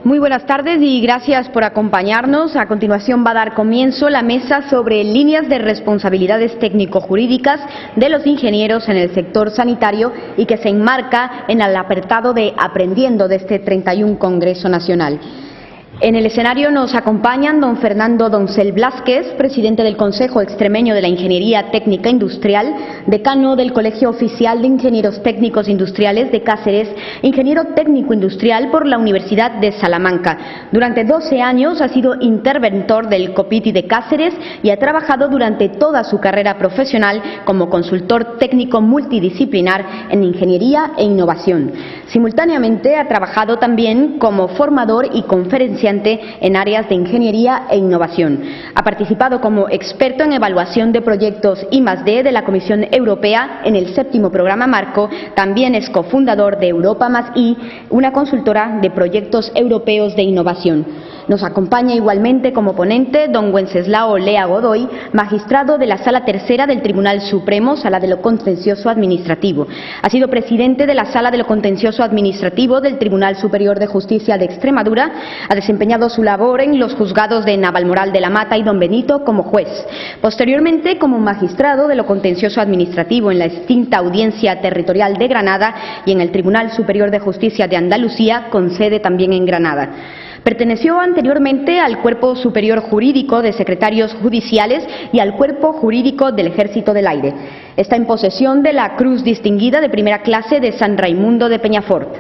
Muy buenas tardes y gracias por acompañarnos. A continuación va a dar comienzo la mesa sobre líneas de responsabilidades técnico-jurídicas de los ingenieros en el sector sanitario y que se enmarca en el apartado de Aprendiendo de este 31 Congreso Nacional. En el escenario nos acompañan don Fernando Doncel Blázquez, presidente del Consejo Extremeño de la Ingeniería Técnica Industrial, decano del Colegio Oficial de Ingenieros Técnicos Industriales de Cáceres, ingeniero técnico industrial por la Universidad de Salamanca. Durante 12 años ha sido interventor del COPITI de Cáceres y ha trabajado durante toda su carrera profesional como consultor técnico multidisciplinar en ingeniería e innovación. Simultáneamente ha trabajado también como formador y conferenciante en áreas de ingeniería e innovación. Ha participado como experto en evaluación de proyectos I+D de la Comisión Europea en el 7º programa marco. También es cofundador de Europa+I, una consultora de proyectos europeos de innovación. Nos acompaña igualmente como ponente don Wenceslao Lea Godoy, magistrado de la Sala Tercera del Tribunal Supremo, Sala de lo Contencioso Administrativo. Ha sido presidente de la Sala de lo Contencioso Administrativo del Tribunal Superior de Justicia de Extremadura. Ha desempeñado su labor en los juzgados de Navalmoral de la Mata y Don Benito como juez. Posteriormente, como magistrado de lo Contencioso Administrativo en la extinta Audiencia Territorial de Granada y en el Tribunal Superior de Justicia de Andalucía, con sede también en Granada. Perteneció anteriormente al Cuerpo Superior Jurídico de Secretarios Judiciales y al Cuerpo Jurídico del Ejército del Aire. Está en posesión de la Cruz Distinguida de Primera Clase de San Raimundo de Peñafort.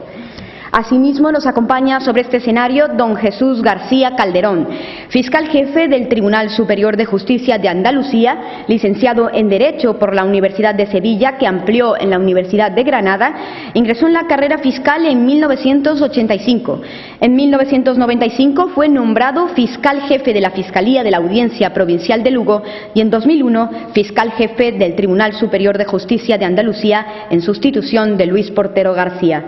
Asimismo, nos acompaña sobre este escenario don Jesús García Calderón, fiscal jefe del Tribunal Superior de Justicia de Andalucía, licenciado en Derecho por la Universidad de Sevilla, que amplió en la Universidad de Granada. Ingresó en la carrera fiscal en 1985. En 1995 fue nombrado fiscal jefe de la Fiscalía de la Audiencia Provincial de Lugo y en 2001 fiscal jefe del Tribunal Superior de Justicia de Andalucía en sustitución de Luis Portero García.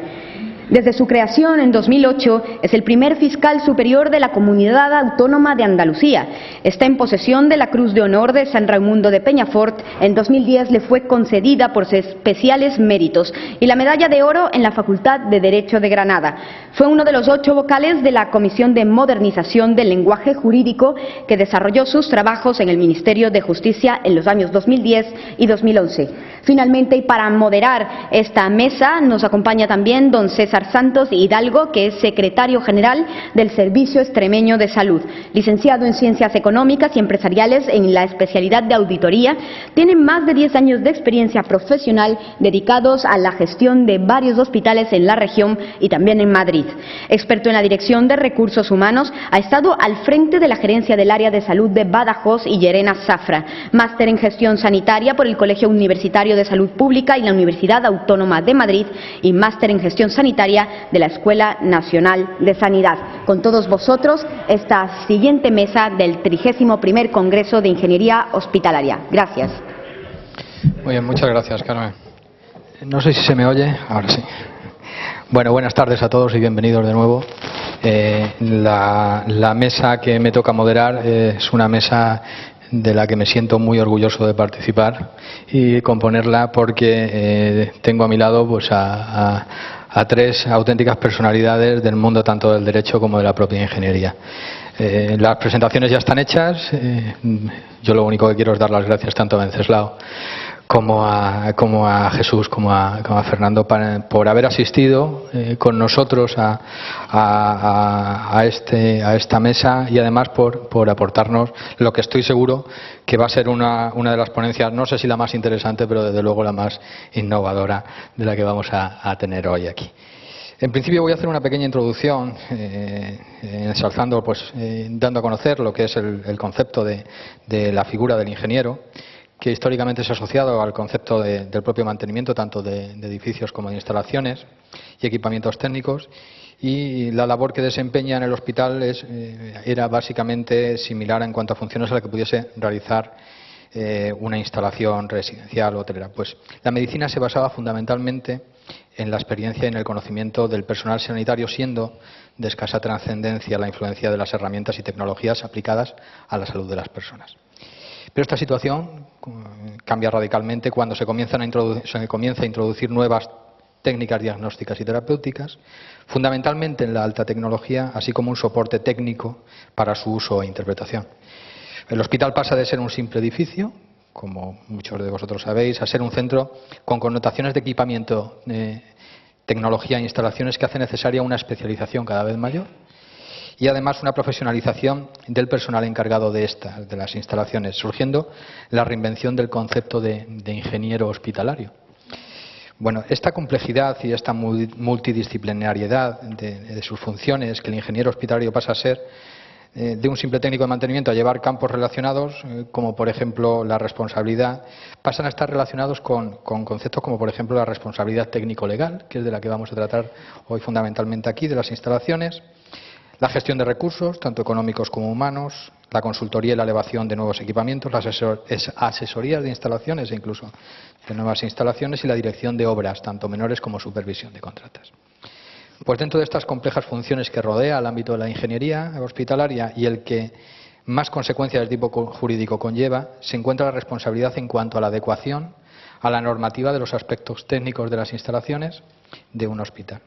Desde su creación en 2008 es el primer fiscal superior de la Comunidad Autónoma de Andalucía. Está en posesión de la Cruz de Honor de San Raimundo de Peñafort. En 2010 le fue concedida por sus especiales méritos y la medalla de oro en la Facultad de Derecho de Granada. Fue uno de los 8 vocales de la Comisión de Modernización del Lenguaje Jurídico que desarrolló sus trabajos en el Ministerio de Justicia en los años 2010 y 2011. Finalmente, y para moderar esta mesa, nos acompaña también don César Santos Hidalgo, que es secretario general del Servicio Extremeño de Salud. Licenciado en Ciencias Económicas y Empresariales en la especialidad de Auditoría, tiene más de 10 años de experiencia profesional dedicados a la gestión de varios hospitales en la región y también en Madrid. Experto en la Dirección de Recursos Humanos, ha estado al frente de la gerencia del área de salud de Badajoz y Llerena Zafra. Máster en Gestión Sanitaria por el Colegio Universitario de Salud Pública y la Universidad Autónoma de Madrid y máster en Gestión Sanitaria de la Escuela Nacional de Sanidad. Con todos vosotros, esta siguiente mesa del 31º Congreso de Ingeniería Hospitalaria. Gracias. Muy bien, muchas gracias, Carmen. No sé si se me oye, ahora sí. Bueno, buenas tardes a todos y bienvenidos de nuevo. La mesa que me toca moderar es una mesa de la que me siento muy orgulloso de participar y componerla porque tengo a mi lado pues a 3 auténticas personalidades del mundo tanto del derecho como de la propia ingeniería. Las presentaciones ya están hechas. Yo lo único que quiero es dar las gracias tanto a Wenceslao como a Jesús, como a Fernando, por haber asistido con nosotros a esta mesa y además por aportarnos lo que estoy seguro que va a ser una de las ponencias, no sé si la más interesante, pero desde luego la más innovadora de la que vamos a tener hoy aquí. En principio voy a hacer una pequeña introducción, ensalzando, dando a conocer lo que es el concepto de la figura del ingeniero, que históricamente se ha asociado al concepto del propio mantenimiento, tanto de edificios como de instalaciones y equipamientos técnicos, y la labor que desempeña en el hospital era básicamente similar en cuanto a funciones a la que pudiese realizar una instalación residencial o hotelera. Pues la medicina se basaba fundamentalmente en la experiencia y en el conocimiento del personal sanitario, siendo de escasa trascendencia la influencia de las herramientas y tecnologías aplicadas a la salud de las personas. Pero esta situación cambia radicalmente cuando se comienza a introducir nuevas técnicas diagnósticas y terapéuticas, fundamentalmente en la alta tecnología, así como un soporte técnico para su uso e interpretación. El hospital pasa de ser un simple edificio, como muchos de vosotros sabéis, a ser un centro con connotaciones de equipamiento, tecnología e instalaciones que hace necesaria una especialización cada vez mayor y además una profesionalización del personal encargado de las instalaciones, surgiendo la reinvención del concepto de ingeniero hospitalario. Bueno, esta complejidad y esta multidisciplinariedad de sus funciones, que el ingeniero hospitalario pasa a ser de un simple técnico de mantenimiento a llevar campos relacionados, como por ejemplo la responsabilidad, pasan a estar relacionados con conceptos como por ejemplo la responsabilidad técnico-legal, que es de la que vamos a tratar hoy fundamentalmente aquí, de las instalaciones, la gestión de recursos, tanto económicos como humanos, la consultoría y la elevación de nuevos equipamientos, las asesorías de instalaciones e incluso de nuevas instalaciones y la dirección de obras, tanto menores como supervisión de contratas. Pues dentro de estas complejas funciones que rodea el ámbito de la ingeniería hospitalaria y el que más consecuencias de tipo jurídico conlleva, se encuentra la responsabilidad en cuanto a la adecuación a la normativa de los aspectos técnicos de las instalaciones de un hospital.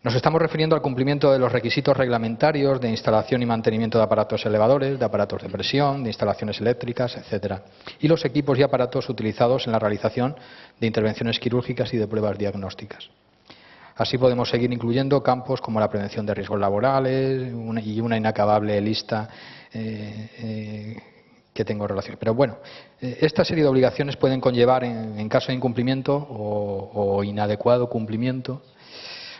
Nos estamos refiriendo al cumplimiento de los requisitos reglamentarios de instalación y mantenimiento de aparatos elevadores, de aparatos de presión, de instalaciones eléctricas, etcétera, y los equipos y aparatos utilizados en la realización de intervenciones quirúrgicas y de pruebas diagnósticas. Así podemos seguir incluyendo campos como la prevención de riesgos laborales y una inacabable lista que tengo relación. Pero bueno, esta serie de obligaciones pueden conllevar, en caso de incumplimiento o inadecuado cumplimiento,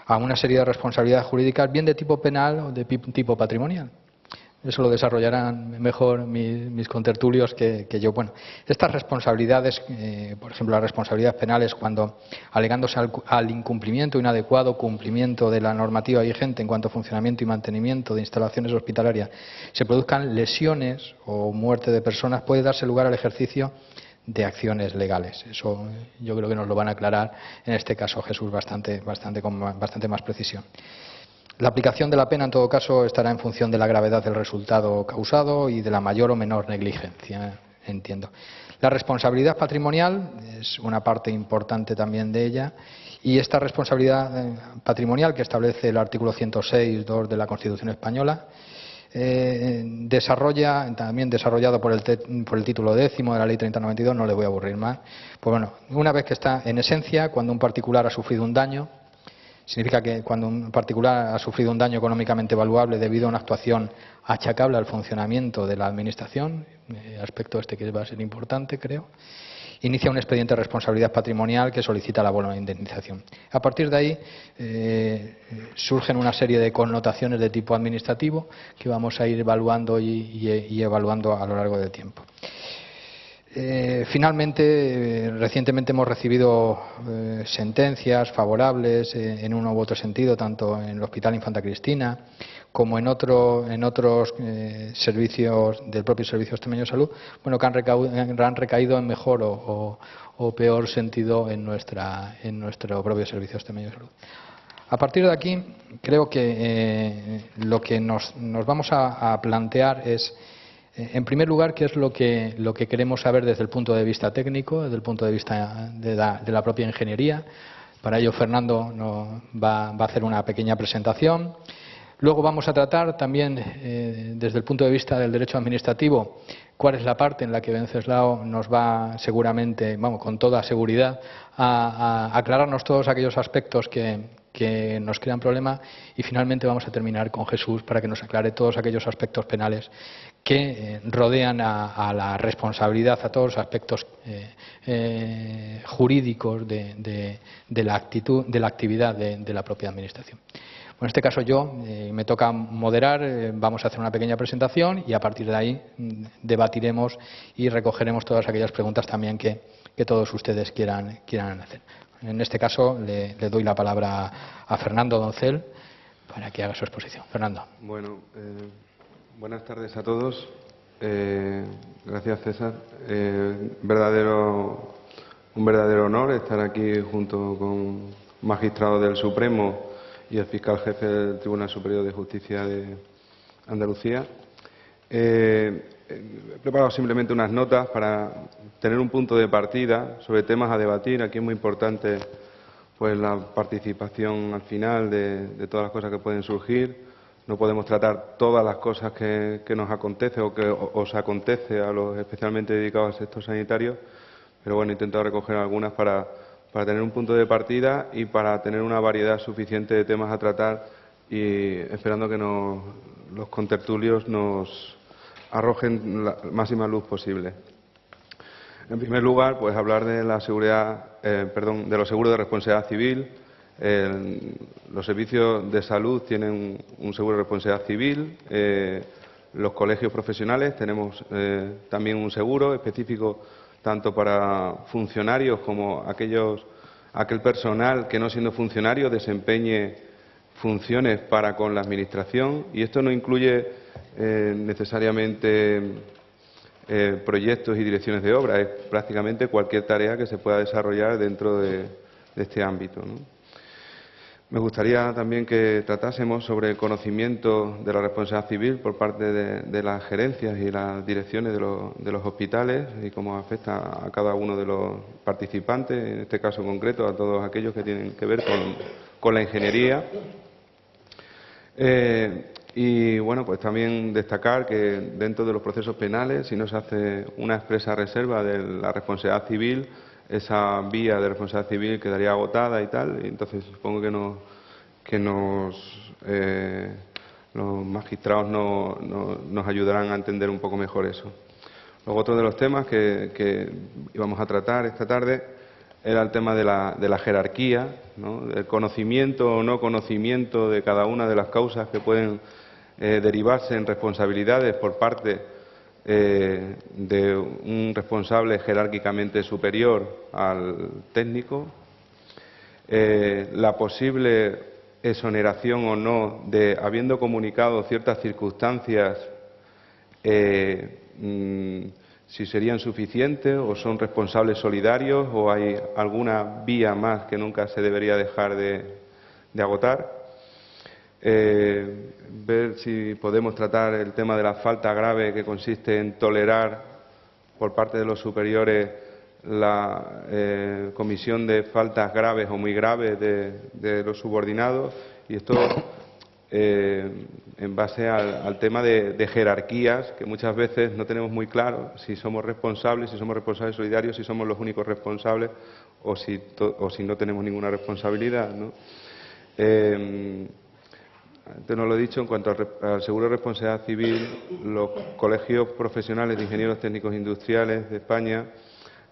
a una serie de responsabilidades jurídicas, bien de tipo penal o de tipo patrimonial. Eso lo desarrollarán mejor mis contertulios que yo. Bueno, estas responsabilidades, por ejemplo, las responsabilidades penales, cuando alegándose al incumplimiento, inadecuado cumplimiento de la normativa vigente en cuanto a funcionamiento y mantenimiento de instalaciones hospitalarias, se produzcan lesiones o muerte de personas, puede darse lugar al ejercicio de acciones legales. Eso yo creo que nos lo van a aclarar en este caso Jesús con bastante más precisión. La aplicación de la pena, en todo caso, estará en función de la gravedad del resultado causado y de la mayor o menor negligencia, entiendo. La responsabilidad patrimonial es una parte importante también de ella, y esta responsabilidad patrimonial que establece el artículo 106.2 de la Constitución española, también desarrollado por el título 10º de la Ley 3092, no le voy a aburrir más. Pues bueno, una vez que está en esencia, cuando un particular ha sufrido un daño, significa que cuando un particular ha sufrido un daño económicamente valuable debido a una actuación achacable al funcionamiento de la Administración, aspecto este que va a ser importante, creo, inicia un expediente de responsabilidad patrimonial que solicita la bono de indemnización. A partir de ahí surgen una serie de connotaciones de tipo administrativo que vamos a ir evaluando y evaluando a lo largo del tiempo. Finalmente, recientemente hemos recibido sentencias favorables en uno u otro sentido, tanto en el Hospital Infanta Cristina como en otros servicios del propio Servicio Extremeño de Salud, bueno, que han recaído en mejor o peor sentido en nuestro propio Servicio Extremeño de Salud. A partir de aquí, creo que lo que nos vamos a plantear es, en primer lugar, qué es lo que queremos saber desde el punto de vista técnico, desde el punto de vista de la propia ingeniería. Para ello, Fernando va a hacer una pequeña presentación. Luego vamos a tratar también, desde el punto de vista del derecho administrativo, cuál es la parte en la que Venceslao nos va seguramente, con toda seguridad, a aclararnos todos aquellos aspectos que nos crean problema, y finalmente vamos a terminar con Jesús para que nos aclare todos aquellos aspectos penales que rodean a la responsabilidad, a todos los aspectos jurídicos de la actividad de la propia Administración. En este caso me toca moderar, vamos a hacer una pequeña presentación y a partir de ahí debatiremos y recogeremos todas aquellas preguntas también que todos ustedes quieran hacer. En este caso le doy la palabra a Fernando Doncel para que haga su exposición. Fernando. Bueno, buenas tardes a todos. Gracias, César. Un verdadero honor estar aquí junto con magistrados del Supremo y el fiscal jefe del Tribunal Superior de Justicia de Andalucía. He preparado simplemente unas notas para tener un punto de partida sobre temas a debatir. Aquí es muy importante pues la participación al final de todas las cosas que pueden surgir. No podemos tratar todas las cosas que nos acontece o que os acontece a los especialmente dedicados al sector sanitario, pero bueno, he intentado recoger algunas para tener un punto de partida y para tener una variedad suficiente de temas a tratar, y esperando que los contertulios nos arrojen la máxima luz posible. En primer lugar, pues hablar de la seguridad, de los seguros de responsabilidad civil. Los servicios de salud tienen un seguro de responsabilidad civil. Los colegios profesionales tenemos también un seguro específico tanto para funcionarios como aquel personal que, no siendo funcionario, desempeñe funciones para con la Administración. Y esto no incluye necesariamente proyectos y direcciones de obra, es prácticamente cualquier tarea que se pueda desarrollar dentro de este ámbito, ¿no? Me gustaría también que tratásemos sobre el conocimiento de la responsabilidad civil por parte de las gerencias y las direcciones de los hospitales y cómo afecta a cada uno de los participantes, en este caso concreto a todos aquellos que tienen que ver con la ingeniería. Y bueno, pues también destacar que dentro de los procesos penales, si no se hace una expresa reserva de la responsabilidad civil, esa vía de responsabilidad civil quedaría agotada y tal, y entonces supongo que los magistrados nos ayudarán a entender un poco mejor eso. Luego, otro de los temas que íbamos a tratar esta tarde era el tema de la jerarquía, ¿no? Del conocimiento o no conocimiento de cada una de las causas que pueden derivarse en responsabilidades por parte de un responsable jerárquicamente superior al técnico, la posible exoneración o no de, habiendo comunicado ciertas circunstancias, si serían suficientes o son responsables solidarios o hay alguna vía más que nunca se debería dejar de agotar. Ver si podemos tratar el tema de la falta grave, que consiste en tolerar por parte de los superiores la comisión de faltas graves o muy graves de los subordinados, y esto en base al tema de jerarquías, que muchas veces no tenemos muy claro si somos responsables solidarios, si somos los únicos responsables o si no tenemos ninguna responsabilidad, ¿no? Antes no lo he dicho, en cuanto al seguro de responsabilidad civil, los colegios profesionales de ingenieros técnicos industriales de España,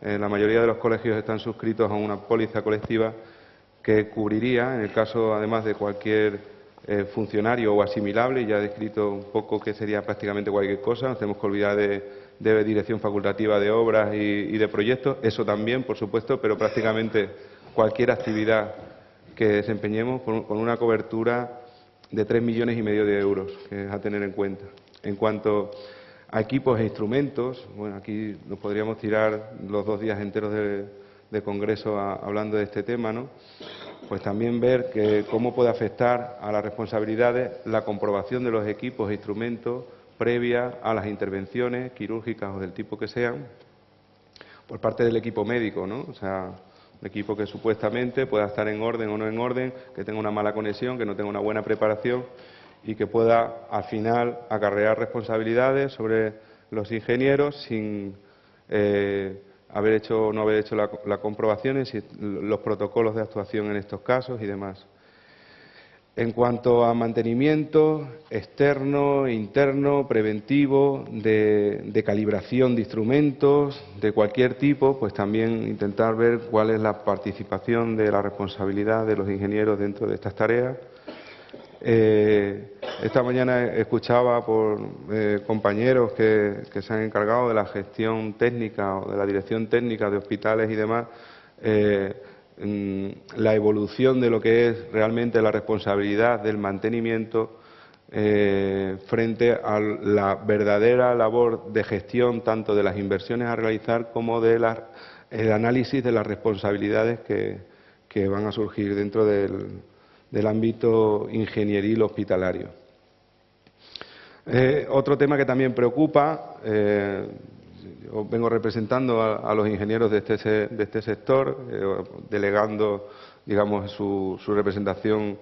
la mayoría de los colegios están suscritos a una póliza colectiva que cubriría, en el caso además de cualquier funcionario o asimilable, y ya he descrito un poco qué sería prácticamente cualquier cosa, no tenemos que olvidar de dirección facultativa de obras y de proyectos, eso también, por supuesto, pero prácticamente cualquier actividad que desempeñemos con una cobertura de 3,5 millones de euros, que es a tener en cuenta. En cuanto a equipos e instrumentos, bueno, aquí nos podríamos tirar los 2 días enteros de congreso hablando de este tema, ¿no? Pues también ver cómo puede afectar a las responsabilidades la comprobación de los equipos e instrumentos previa a las intervenciones quirúrgicas o del tipo que sean, por parte del equipo médico, ¿no? O sea, un equipo que supuestamente pueda estar en orden o no en orden, que tenga una mala conexión, que no tenga una buena preparación y que pueda al final acarrear responsabilidades sobre los ingenieros sin haber hecho o no haber hecho las comprobaciones y los protocolos de actuación en estos casos y demás. En cuanto a mantenimiento externo, interno, preventivo, de calibración de instrumentos de cualquier tipo, pues también intentar ver cuál es la participación de la responsabilidad de los ingenieros dentro de estas tareas. Esta mañana escuchaba por compañeros que se han encargado de la gestión técnica o de la dirección técnica de hospitales y demás, la evolución de lo que es realmente la responsabilidad del mantenimiento frente a la verdadera labor de gestión tanto de las inversiones a realizar como de el análisis de las responsabilidades que van a surgir dentro del ámbito ingenieril hospitalario. Otro tema que también preocupa, yo vengo representando a los ingenieros de este sector, delegando, digamos, su representación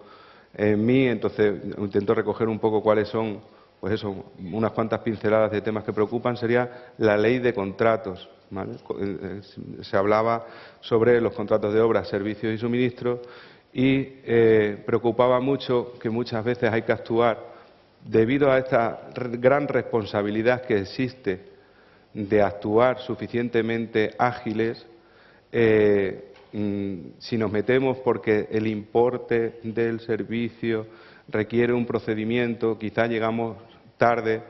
en mí. Entonces intento recoger un poco cuáles son, pues eso, unas cuantas pinceladas de temas que preocupan. Sería la ley de contratos, ¿vale? Se hablaba sobre los contratos de obras, servicios y suministros, y preocupaba mucho que muchas veces hay que actuar debido a esta gran responsabilidad que existe de actuar suficientemente ágiles. Si nos metemos porque el importe del servicio requiere un procedimiento, quizá llegamos tarde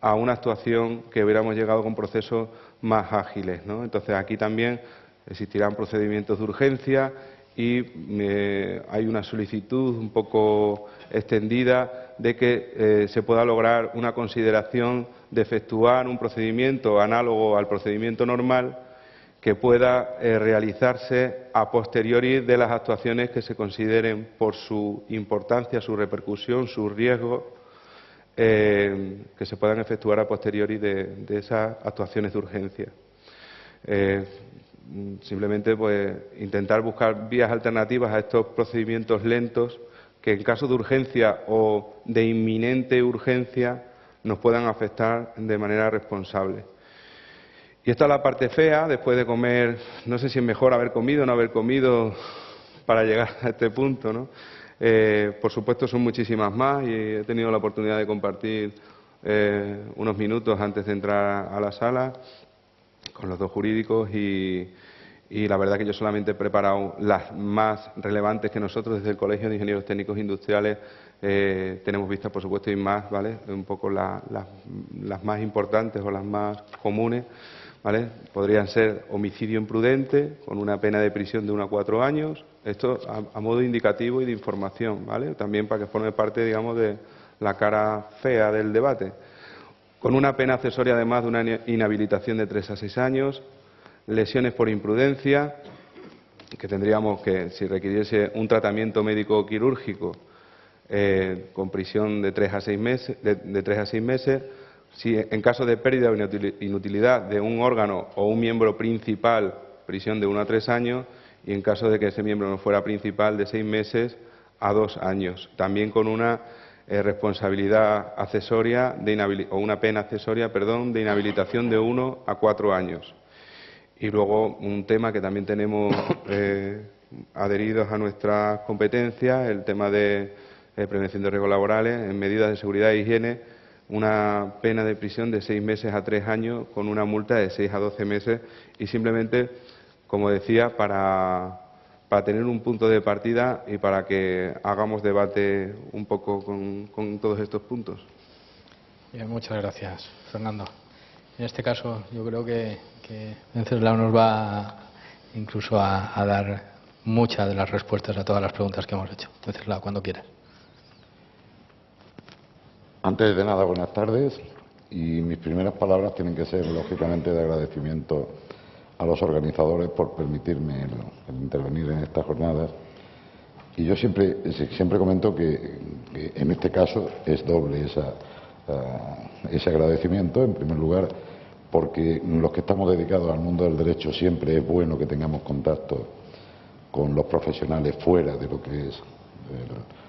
a una actuación que hubiéramos llegado con procesos más ágiles, ¿no? Entonces, aquí también existirán procedimientos de urgencia y hay una solicitud un poco extendida de que se pueda lograr una consideración de efectuar un procedimiento análogo al procedimiento normal que pueda realizarse a posteriori de las actuaciones que se consideren por su importancia, su repercusión, su riesgo, que se puedan efectuar a posteriori de esas actuaciones de urgencia. Simplemente pues intentar buscar vías alternativas a estos procedimientos lentos que en caso de urgencia o de inminente urgencia nos puedan afectar de manera responsable. Y esta es la parte fea, después de comer, no sé si es mejor haber comido o no haber comido para llegar a este punto, ¿no? Por supuesto son muchísimas más y he tenido la oportunidad de compartir unos minutos antes de entrar a la sala con los dos jurídicos y la verdad que yo solamente he preparado las más relevantes que nosotros desde el Colegio de Ingenieros Técnicos Industriales tenemos vistas, por supuesto, y más, ¿vale? Un poco las más importantes o las más comunes, ¿vale? Podrían ser homicidio imprudente con una pena de prisión de 1 a 4 años, esto a modo indicativo y de información, ¿vale? También para que forme parte, digamos, de la cara fea del debate. Con una pena accesoria además de una inhabilitación de 3 a 6 años, lesiones por imprudencia, que tendríamos que, si requiriese un tratamiento médico quirúrgico, con prisión de 3 a 6 meses, de 3 a 6 meses, si en caso de pérdida o inutilidad de un órgano o un miembro principal, prisión de 1 a 3 años, y en caso de que ese miembro no fuera principal, de 6 meses a 2 años. También con una responsabilidad accesoria o una pena accesoria, perdón, de inhabilitación de 1 a 4 años. Y luego un tema que también tenemos adheridos a nuestras competencias, el tema de prevención de riesgos laborales, en medidas de seguridad e higiene, una pena de prisión de 6 meses a 3 años con una multa de 6 a 12 meses y simplemente, como decía, para tener un punto de partida y para que hagamos debate un poco con todos estos puntos. Bien, muchas gracias, Fernando. En este caso, yo creo que Wenceslao nos va incluso a dar muchas de las respuestas a todas las preguntas que hemos hecho. Wenceslao, cuando quieras. Antes de nada, buenas tardes. Y mis primeras palabras tienen que ser, lógicamente, de agradecimiento a los organizadores por permitirme el intervenir en estas jornadas. Y yo siempre comento que en este caso es doble ese agradecimiento, en primer lugar, porque los que estamos dedicados al mundo del derecho siempre es bueno que tengamos contacto con los profesionales fuera de lo que es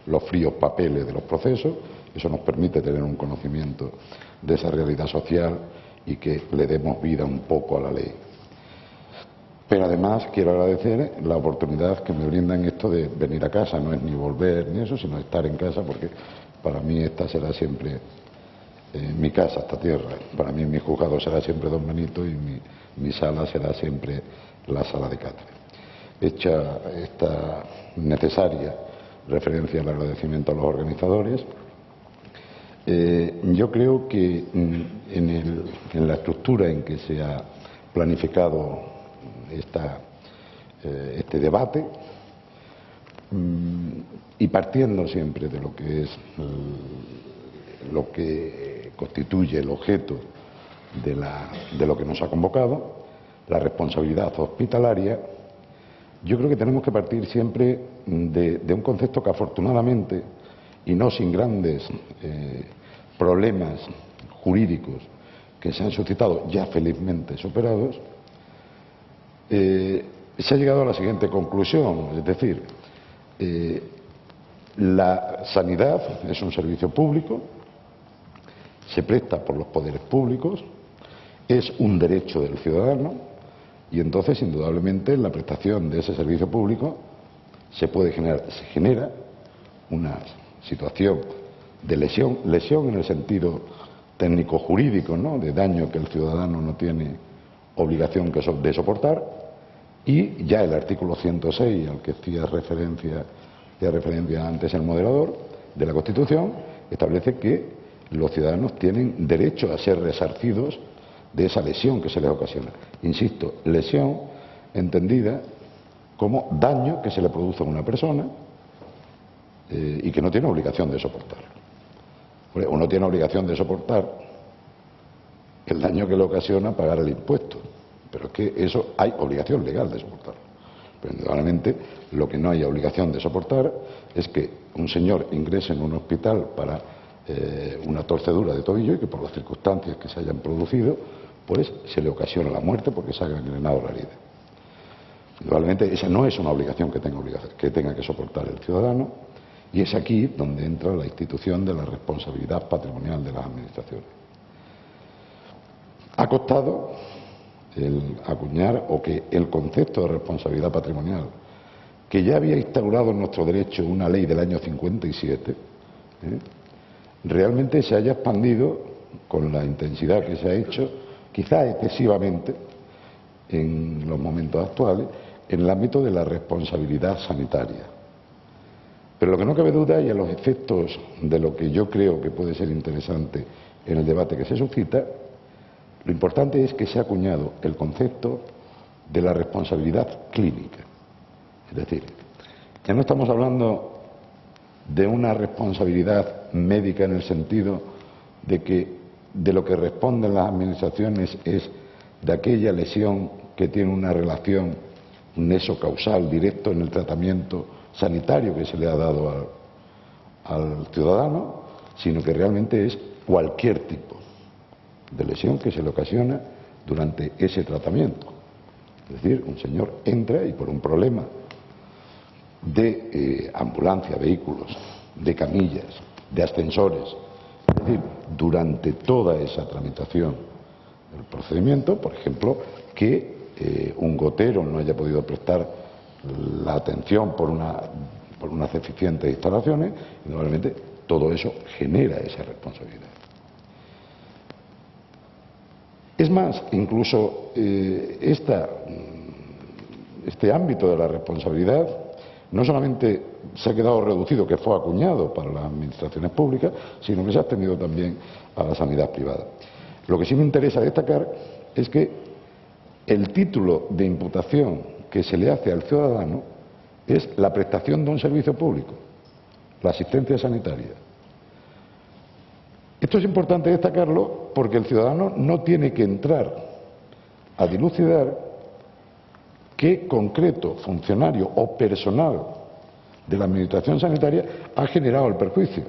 los fríos papeles de los procesos. Eso nos permite tener un conocimiento de esa realidad social y que le demos vida un poco a la ley. Pero además quiero agradecer la oportunidad que me brindan esto de venir a casa. No es ni volver ni eso, sino estar en casa, porque para mí esta será siempre mi casa, esta tierra. Para mí mi juzgado será siempre Don Benito y mi sala será siempre la sala de cátedra. Hecha esta necesaria referencia al agradecimiento a los organizadores, yo creo que en la estructura en que se ha planificado este debate y partiendo siempre de lo que es lo que constituye el objeto de lo que nos ha convocado, la responsabilidad hospitalaria, yo creo que tenemos que partir siempre de un concepto que afortunadamente, y no sin grandes problemas jurídicos que se han suscitado, ya felizmente superados, se ha llegado a la siguiente conclusión, es decir, la sanidad es un servicio público, se presta por los poderes públicos, es un derecho del ciudadano y entonces, indudablemente, en la prestación de ese servicio público se genera una situación de lesión en el sentido técnico-jurídico, ¿no?, de daño que el ciudadano no tiene obligación de soportar, y ya el artículo 106, al que hacía referencia antes el moderador de la Constitución, establece que los ciudadanos tienen derecho a ser resarcidos de esa lesión que se les ocasiona. Insisto, lesión entendida como daño que se le produce a una persona y que no tiene obligación de soportarlo. Uno tiene obligación de soportar el daño que le ocasiona pagar el impuesto, pero es que eso hay obligación legal de soportarlo. Pero indudablemente lo que no hay obligación de soportar es que un señor ingrese en un hospital para una torcedura de tobillo y que por las circunstancias que se hayan producido, pues se le ocasiona la muerte porque se ha gangrenado la herida. Indudablemente esa no es una obligación que tenga que soportar el ciudadano, y es aquí donde entra la institución de la responsabilidad patrimonial de las administraciones. Ha costado el acuñar o que el concepto de responsabilidad patrimonial, que ya había instaurado en nuestro derecho una ley del año 57, realmente se haya expandido con la intensidad que se ha hecho, quizá excesivamente en los momentos actuales, en el ámbito de la responsabilidad sanitaria. Pero lo que no cabe duda, y a los efectos de lo que yo creo que puede ser interesante en el debate que se suscita, lo importante es que se ha acuñado el concepto de la responsabilidad clínica. Es decir, ya no estamos hablando de una responsabilidad médica en el sentido de que de lo que responden las administraciones es de aquella lesión que tiene una relación, un nexo causal directo en el tratamiento sanitario que se le ha dado al ciudadano, sino que realmente es cualquier tipo de lesión que se le ocasiona durante ese tratamiento. Es decir, un señor entra y por un problema de ambulancia, vehículos, de camillas, de ascensores, es decir, durante toda esa tramitación del procedimiento, por ejemplo, que un gotero no haya podido prestar la atención por unas deficientes instalaciones, y normalmente todo eso genera esa responsabilidad. Es más, incluso este ámbito de la responsabilidad no solamente se ha quedado reducido, que fue acuñado para las administraciones públicas, sino que se ha extendido también a la sanidad privada. Lo que sí me interesa destacar es que el título de imputación que se le hace al ciudadano es la prestación de un servicio público, la asistencia sanitaria. Esto es importante destacarlo porque el ciudadano no tiene que entrar a dilucidar qué concreto funcionario o personal de la administración sanitaria ha generado el perjuicio,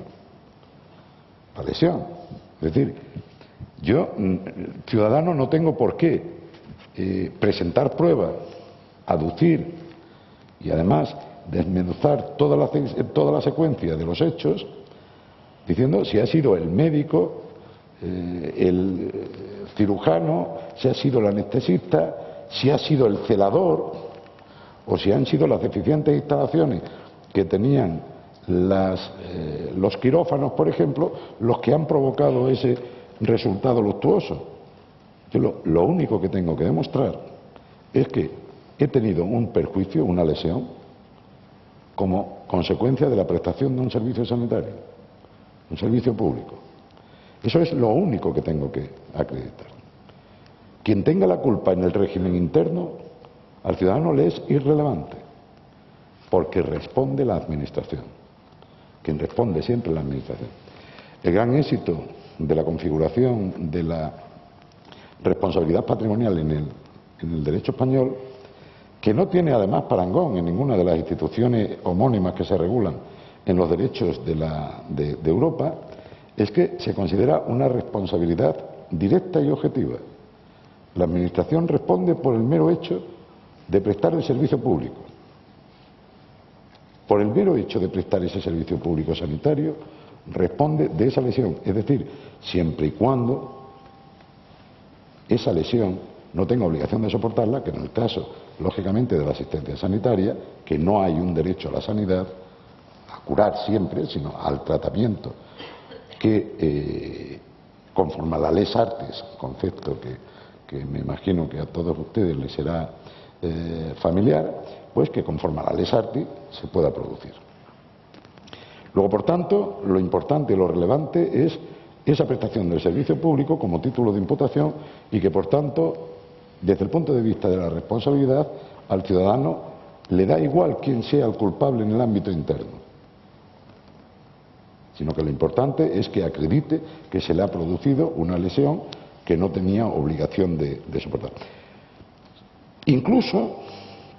la lesión. Es decir, yo, ciudadano, no tengo por qué presentar pruebas, aducir y además desmenuzar toda la secuencia de los hechos, diciendo si ha sido el médico, el cirujano, si ha sido el anestesista, si ha sido el celador o si han sido las deficientes instalaciones que tenían los quirófanos, por ejemplo, los que han provocado ese resultado luctuoso. Yo lo único que tengo que demostrar es que he tenido un perjuicio, una lesión, como consecuencia de la prestación de un servicio sanitario, un servicio público. Eso es lo único que tengo que acreditar. Quien tenga la culpa en el régimen interno, al ciudadano le es irrelevante, porque responde la administración. Quien responde siempre es la administración. El gran éxito de la configuración de la responsabilidad patrimonial en el derecho español, que no tiene además parangón en ninguna de las instituciones homónimas que se regulan en los derechos de Europa, es que se considera una responsabilidad directa y objetiva. La Administración responde por el mero hecho de prestar el servicio público. Por el mero hecho de prestar ese servicio público sanitario, responde de esa lesión. Es decir, siempre y cuando esa lesión no tenga obligación de soportarla, que en el caso, lógicamente, de la asistencia sanitaria, que no hay un derecho a la sanidad, a curar siempre, sino al tratamiento, que conforme a la Lex Artis, concepto que me imagino que a todos ustedes les será familiar, pues que conforme a la Lex Artis se pueda producir. Luego, por tanto, lo importante y lo relevante es esa prestación del servicio público como título de imputación y que, por tanto, desde el punto de vista de la responsabilidad, al ciudadano le da igual quién sea el culpable en el ámbito interno, sino que lo importante es que acredite que se le ha producido una lesión que no tenía obligación de soportar. Incluso,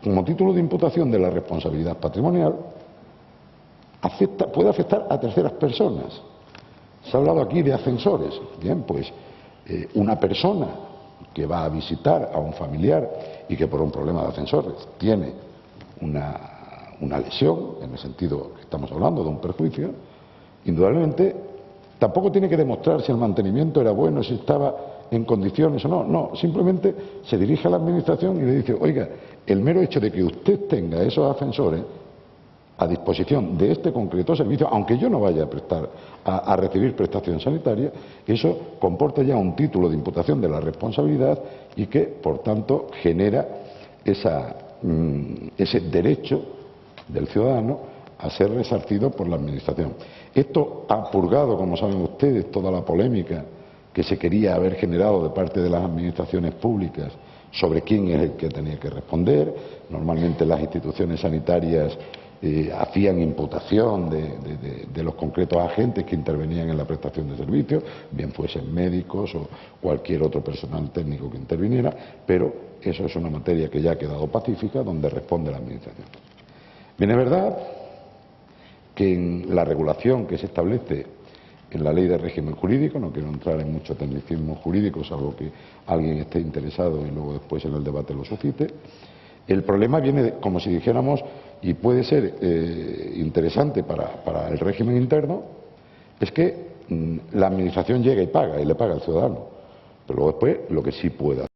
como título de imputación de la responsabilidad patrimonial, puede afectar a terceras personas. Se ha hablado aquí de ascensores. Bien, pues una persona que va a visitar a un familiar y que por un problema de ascensores tiene una lesión, en el sentido que estamos hablando de un perjuicio, indudablemente tampoco tiene que demostrar si el mantenimiento era bueno, si estaba en condiciones o no. No, simplemente se dirige a la Administración y le dice: oiga, el mero hecho de que usted tenga esos ascensores a disposición de este concreto servicio, aunque yo no vaya a recibir prestación sanitaria, eso comporta ya un título de imputación de la responsabilidad y que, por tanto, genera ese derecho del ciudadano a ser resarcido por la Administración. Esto ha purgado, como saben ustedes, toda la polémica que se quería haber generado de parte de las administraciones públicas sobre quién es el que tenía que responder. Normalmente las instituciones sanitarias hacían imputación de los concretos agentes que intervenían en la prestación de servicios, bien fuesen médicos o cualquier otro personal técnico que interviniera, pero eso es una materia que ya ha quedado pacífica, donde responde la Administración. Bien, es verdad que en la regulación que se establece en la Ley de Régimen Jurídico, no quiero entrar en mucho tecnicismo jurídico, salvo que alguien esté interesado y luego después en el debate lo suscite, el problema viene, como si dijéramos, y puede ser interesante para el régimen interno, es que la Administración llega y paga, y le paga al ciudadano. Pero luego después lo que sí puede